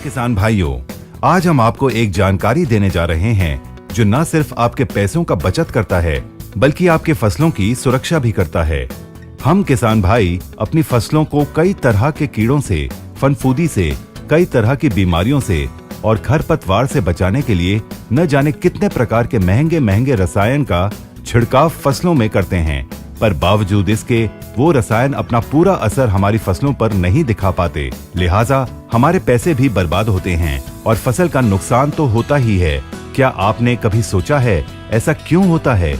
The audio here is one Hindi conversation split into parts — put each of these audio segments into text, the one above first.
किसान भाइयों, आज हम आपको एक जानकारी देने जा रहे हैं जो न सिर्फ आपके पैसों का बचत करता है बल्कि आपके फसलों की सुरक्षा भी करता है। हम किसान भाई अपनी फसलों को कई तरह के कीड़ों से, फनफूदी से, कई तरह की बीमारियों से और खरपतवार से बचाने के लिए न जाने कितने प्रकार के महंगे महंगे रसायन का छिड़काव फसलों में करते हैं, पर बावजूद इसके वो रसायन अपना पूरा असर हमारी फसलों पर नहीं दिखा पाते। लिहाजा हमारे पैसे भी बर्बाद होते हैं और फसल का नुकसान तो होता ही है। क्या आपने कभी सोचा है ऐसा क्यों होता है?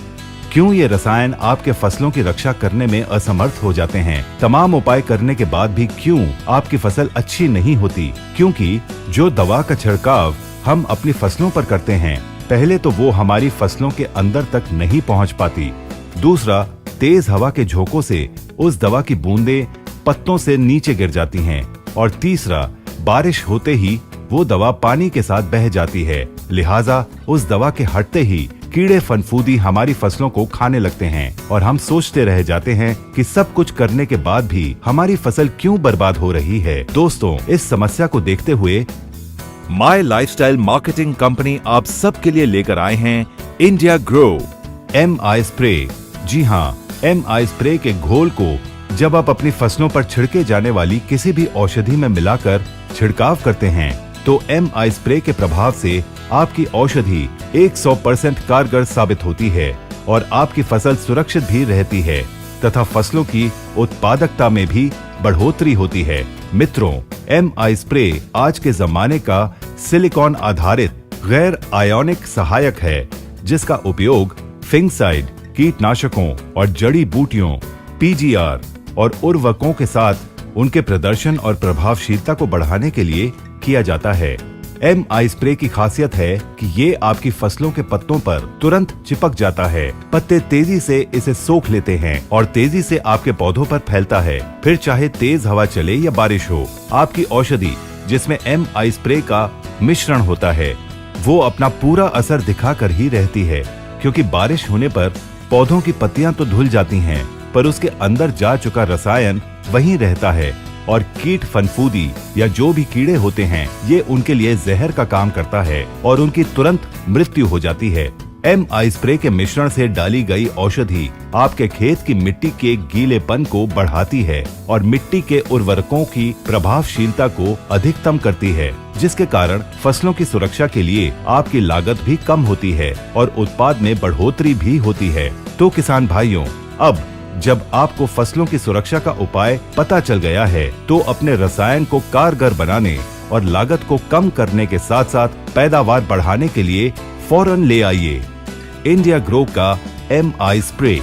क्यों ये रसायन आपके फसलों की रक्षा करने में असमर्थ हो जाते हैं? तमाम उपाय करने के बाद भी क्यों आपकी फसल अच्छी नहीं होती? क्योंकि जो दवा का छिड़काव हम अपनी फसलों पर करते हैं, पहले तो वो हमारी फसलों के अंदर तक नहीं पहुंच पाती। दूसरा, तेज हवा के झोंकों से उस दवा की बूंदें पत्तों से नीचे गिर जाती हैं। और तीसरा, बारिश होते ही वो दवा पानी के साथ बह जाती है। लिहाजा उस दवा के हटते ही कीड़े फनफूदी हमारी फसलों को खाने लगते हैं और हम सोचते रह जाते हैं कि सब कुछ करने के बाद भी हमारी फसल क्यों बर्बाद हो रही है। दोस्तों, इस समस्या को देखते हुए माई लाइफस्टाइल मार्केटिंग कंपनी आप सबके लिए लेकर आए हैं इंडिया ग्रो MI स्प्रे। जी हाँ, MI स्प्रे के घोल को जब आप अपनी फसलों पर छिड़के जाने वाली किसी भी औषधि में मिलाकर छिड़काव करते हैं तो MI स्प्रे के प्रभाव से आपकी औषधि 100% कारगर साबित होती है और आपकी फसल सुरक्षित भी रहती है तथा फसलों की उत्पादकता में भी बढ़ोतरी होती है। मित्रों, MI स्प्रे आज के जमाने का सिलिकॉन आधारित गैर आयोनिक सहायक है जिसका उपयोग फिंगसाइड, कीटनाशकों और जड़ी बूटियों, PGR और उर्वरकों के साथ उनके प्रदर्शन और प्रभावशीलता को बढ़ाने के लिए किया जाता है। MI स्प्रे की खासियत है कि ये आपकी फसलों के पत्तों पर तुरंत चिपक जाता है। पत्ते तेजी से इसे सोख लेते हैं और तेजी से आपके पौधों पर फैलता है। फिर चाहे तेज हवा चले या बारिश हो, आपकी औषधि जिसमें MI स्प्रे का मिश्रण होता है वो अपना पूरा असर दिखा कर ही रहती है, क्योंकि बारिश होने पर पौधों की पत्तियां तो धुल जाती हैं, पर उसके अंदर जा चुका रसायन वहीं रहता है और कीट फनफूदी या जो भी कीड़े होते हैं ये उनके लिए जहर का काम करता है और उनकी तुरंत मृत्यु हो जाती है। MI स्प्रे के मिश्रण से डाली गई औषधि आपके खेत की मिट्टी के गीलेपन को बढ़ाती है और मिट्टी के उर्वरकों की प्रभावशीलता को अधिकतम करती है, जिसके कारण फसलों की सुरक्षा के लिए आपकी लागत भी कम होती है और उत्पाद में बढ़ोतरी भी होती है। तो किसान भाइयों, अब जब आपको फसलों की सुरक्षा का उपाय पता चल गया है तो अपने रसायन को कारगर बनाने और लागत को कम करने के साथ साथ पैदावार बढ़ाने के लिए फौरन ले आइए इंडिया ग्रो का MI स्प्रे।